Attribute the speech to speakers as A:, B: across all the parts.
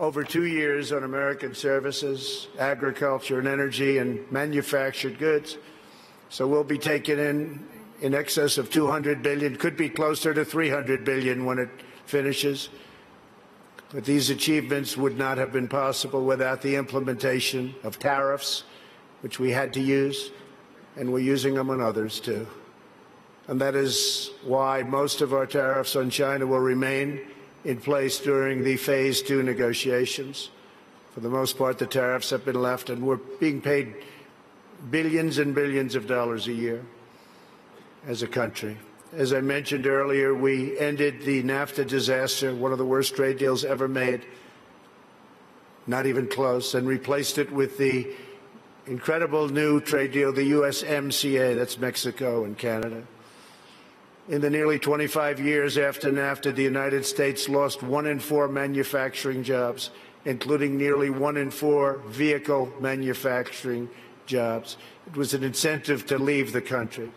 A: over 2 years on American services, agriculture and energy, and manufactured goods. So we'll be taking in excess of $200 billion, could be closer to $300 billion when it finishes. But these achievements would not have been possible without the implementation of tariffs, which we had to use, and we're using them on others too. And that is why most of our tariffs on China will remain in place during the Phase 2 negotiations. For the most part, the tariffs have been left, and we're being paid billions and billions of dollars a year as a country. As I mentioned earlier, we ended the NAFTA disaster, one of the worst trade deals ever made, not even close, and replaced it with the incredible new trade deal, the USMCA, that's Mexico and Canada. In the nearly 25 years after NAFTA, the United States lost 1 in 4 manufacturing jobs, including nearly 1 in 4 vehicle manufacturing jobs. It was an incentive to leave the country.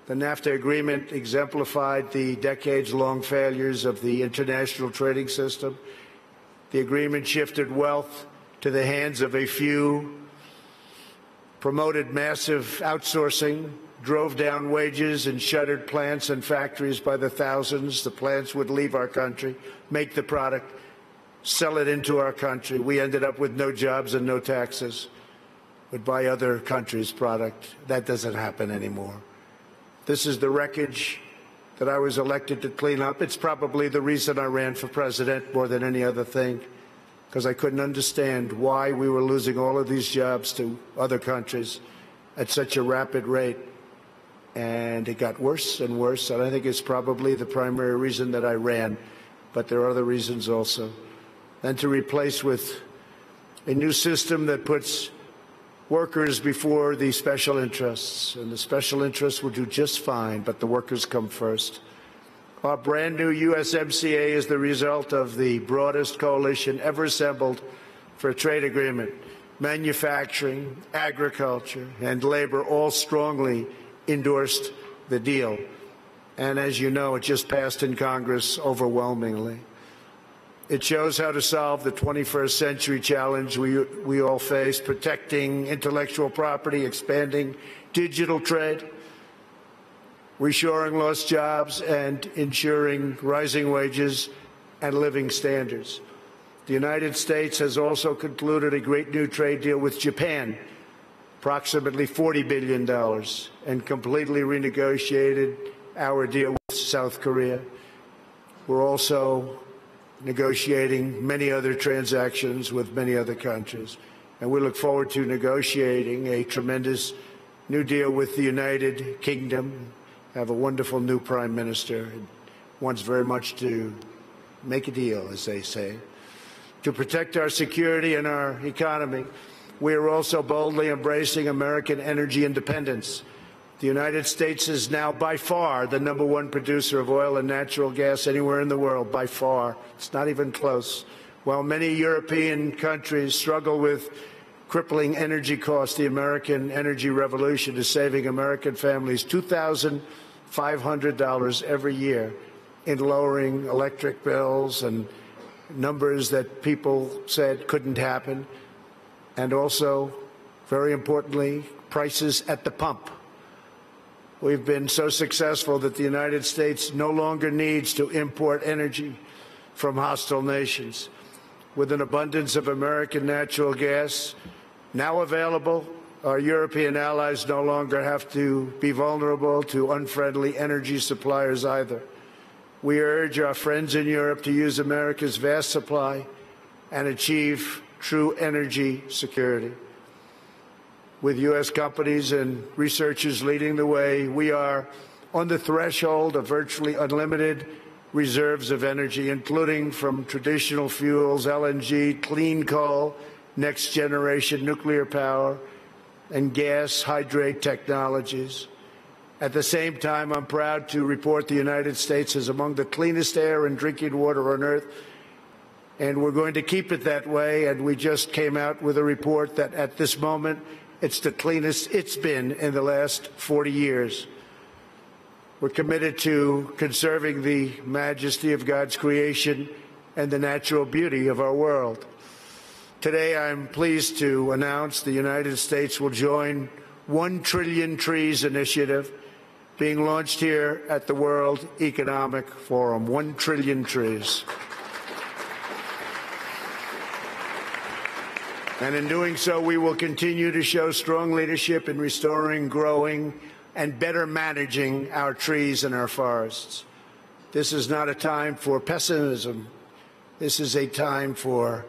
A: The NAFTA agreement exemplified the decades-long failures of the international trading system. The agreement shifted wealth to the hands of a few, promoted massive outsourcing, drove down wages, and shuttered plants and factories by the thousands. The plants would leave our country, make the product, sell it into our country. We ended up with no jobs and no taxes. Would buy other countries' product. That doesn't happen anymore. This is the wreckage that I was elected to clean up. It's probably the reason I ran for president more than any other thing, because I couldn't understand why we were losing all of these jobs to other countries at such a rapid rate. And it got worse and worse, and I think it's probably the primary reason that I ran, but there are other reasons also. And to replace with a new system that puts workers before the special interests, and the special interests will do just fine, but the workers come first. Our brand new USMCA is the result of the broadest coalition ever assembled for a trade agreement. Manufacturing, agriculture, and labor all strongly endorsed the deal. And as you know, it just passed in Congress overwhelmingly. It shows how to solve the 21st century challenge we all face, protecting intellectual property, expanding digital trade, reshoring lost jobs, and ensuring rising wages and living standards. The United States has also concluded a great new trade deal with Japan, approximately $40 billion, and completely renegotiated our deal with South Korea. We're also negotiating many other transactions with many other countries. And we look forward to negotiating a tremendous new deal with the United Kingdom. Have a wonderful new prime minister and wants very much to make a deal, as they say. To protect our security and our economy, we are also boldly embracing American energy independence. The United States is now by far the #1 producer of oil and natural gas anywhere in the world, by far. It's not even close. While many European countries struggle with crippling energy costs, the American energy revolution is saving American families $2,500 every year in lowering electric bills, and numbers that people said couldn't happen. And also, very importantly, prices at the pump. We've been so successful that the United States no longer needs to import energy from hostile nations. With an abundance of American natural gas now available, our European allies no longer have to be vulnerable to unfriendly energy suppliers either. We urge our friends in Europe to use America's vast supply and achieve true energy security. With U.S. companies and researchers leading the way, we are on the threshold of virtually unlimited reserves of energy, including from traditional fuels, LNG, clean coal, next-generation nuclear power, and gas hydrate technologies. At the same time, I'm proud to report the United States is among the cleanest air and drinking water on Earth, and we're going to keep it that way. And we just came out with a report that at this moment, it's the cleanest it's been in the last 40 years. We're committed to conserving the majesty of God's creation and the natural beauty of our world. Today, I'm pleased to announce the United States will join 1 Trillion Trees initiative being launched here at the World Economic Forum. 1 trillion trees. And in doing so, we will continue to show strong leadership in restoring, growing, and better managing our trees and our forests. This is not a time for pessimism. This is a time for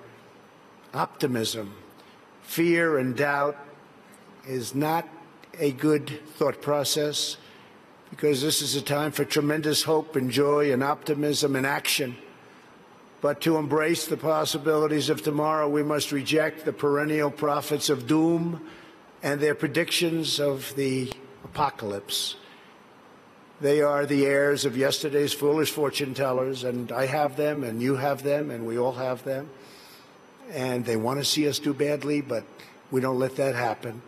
A: optimism. Fear and doubt is not a good thought process, because this is a time for tremendous hope and joy and optimism and action. But to embrace the possibilities of tomorrow, we must reject the perennial prophets of doom and their predictions of the apocalypse. They are the heirs of yesterday's foolish fortune tellers, and I have them, and you have them, and we all have them. And they want to see us do badly, but we don't let that happen.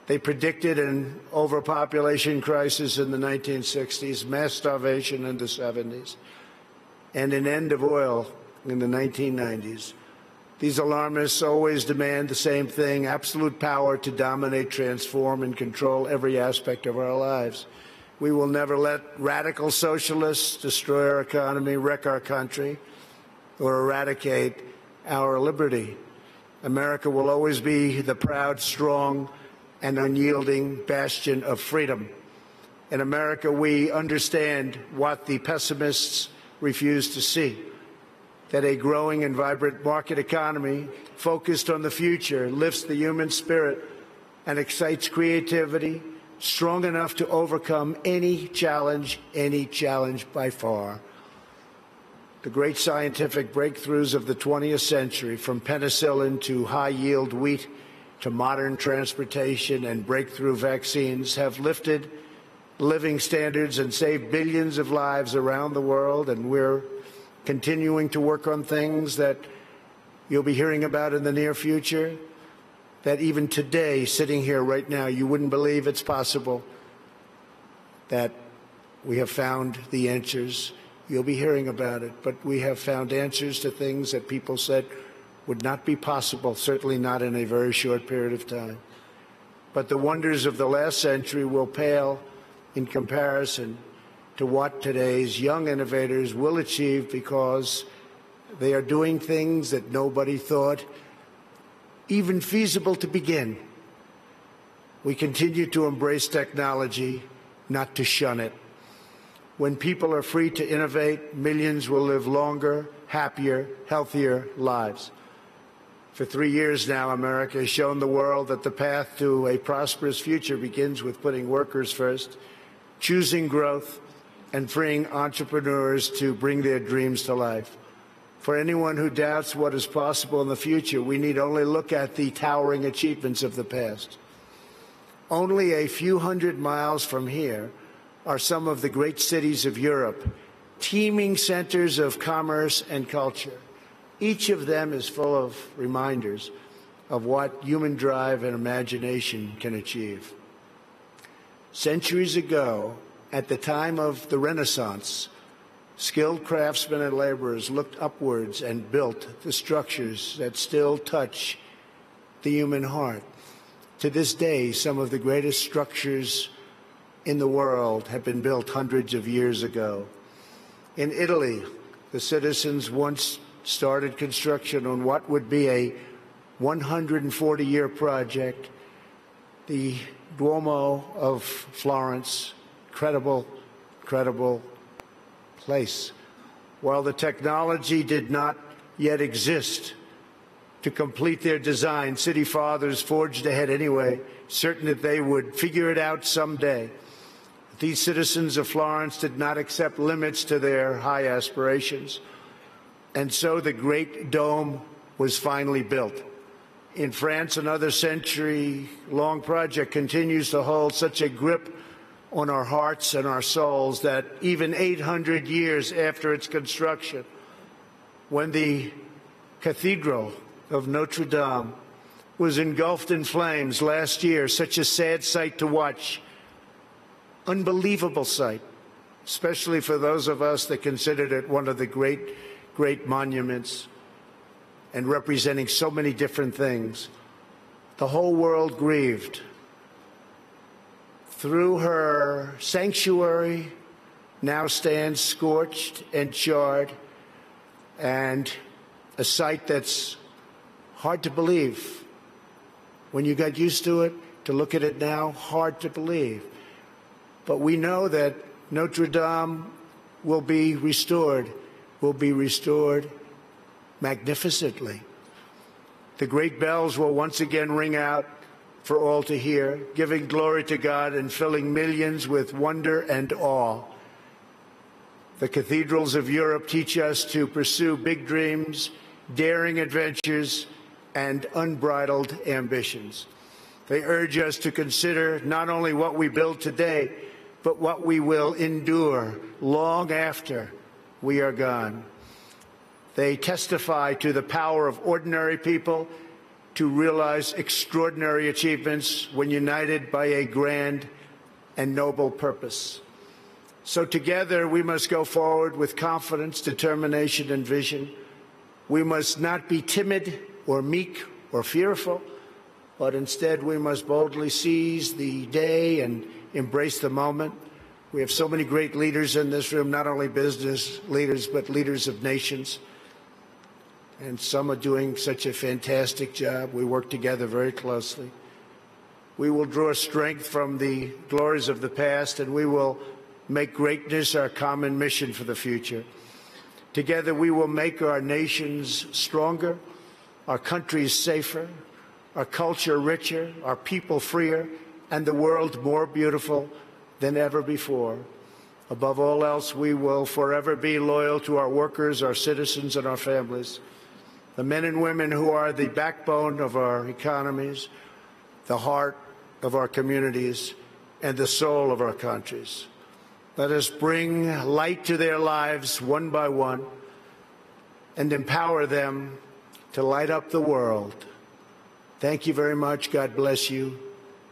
A: They predicted an overpopulation crisis in the 1960s, mass starvation in the 70s, and an end of oil in the 1990s. These alarmists always demand the same thing: absolute power to dominate, transform, and control every aspect of our lives. We will never let radical socialists destroy our economy, wreck our country, or eradicate our liberty. America will always be the proud, strong, and unyielding bastion of freedom. In America, we understand what the pessimists refuse to see: that a growing and vibrant market economy focused on the future lifts the human spirit and excites creativity, strong enough to overcome any challenge by far. The great scientific breakthroughs of the 20th century, from penicillin to high-yield wheat to modern transportation and breakthrough vaccines, have lifted living standards and saved billions of lives around the world, and we're continuing to work on things that you'll be hearing about in the near future, that even today, sitting here right now, you wouldn't believe it's possible, that we have found the answers. You'll be hearing about it, but we have found answers to things that people said would not be possible, certainly not in a very short period of time. But the wonders of the last century will pale in comparison to what today's young innovators will achieve, because they are doing things that nobody thought even feasible to begin. We continue to embrace technology, not to shun it. When people are free to innovate, millions will live longer, happier, healthier lives. For 3 years now, America has shown the world that the path to a prosperous future begins with putting workers first, choosing growth, and freeing entrepreneurs to bring their dreams to life. For anyone who doubts what is possible in the future, we need only look at the towering achievements of the past. Only a few hundred miles from here are some of the great cities of Europe, teeming centers of commerce and culture. Each of them is full of reminders of what human drive and imagination can achieve. Centuries ago, at the time of the Renaissance, skilled craftsmen and laborers looked upwards and built the structures that still touch the human heart. To this day, some of the greatest structures in the world have been built hundreds of years ago. In Italy, the citizens once started construction on what would be a 140-year project, the Duomo of Florence. Incredible, incredible place. While the technology did not yet exist to complete their design, city fathers forged ahead anyway, certain that they would figure it out someday. These citizens of Florence did not accept limits to their high aspirations, and so the Great Dome was finally built. In France, another century-long project continues to hold such a grip on our hearts and our souls that even 800 years after its construction, when the Cathedral of Notre Dame was engulfed in flames last year, such a sad sight to watch, unbelievable sight, especially for those of us that considered it one of the great great monuments and representing so many different things. The whole world grieved. Through her sanctuary now stands scorched and charred, and a sight that's hard to believe. When you got used to it, to look at it now, hard to believe. But we know that Notre Dame will be restored magnificently. The great bells will once again ring out for all to hear, giving glory to God and filling millions with wonder and awe. The cathedrals of Europe teach us to pursue big dreams, daring adventures, and unbridled ambitions. They urge us to consider not only what we build today, but what we will endure long after we are gone. They testify to the power of ordinary people to realize extraordinary achievements when united by a grand and noble purpose. So together we must go forward with confidence, determination, and vision. We must not be timid or meek or fearful, but instead we must boldly seize the day and embrace the moment. We have so many great leaders in this room, not only business leaders, but leaders of nations. And some are doing such a fantastic job. We work together very closely. We will draw strength from the glories of the past, and we will make greatness our common mission for the future. Together we will make our nations stronger, our countries safer, our culture richer, our people freer, and the world more beautiful than ever before. Above all else, we will forever be loyal to our workers, our citizens, and our families, the men and women who are the backbone of our economies, the heart of our communities, and the soul of our countries. Let us bring light to their lives one by one and empower them to light up the world. Thank you very much. God bless you.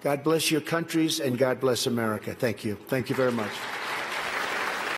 A: God bless your countries, and God bless America. Thank you. Thank you very much.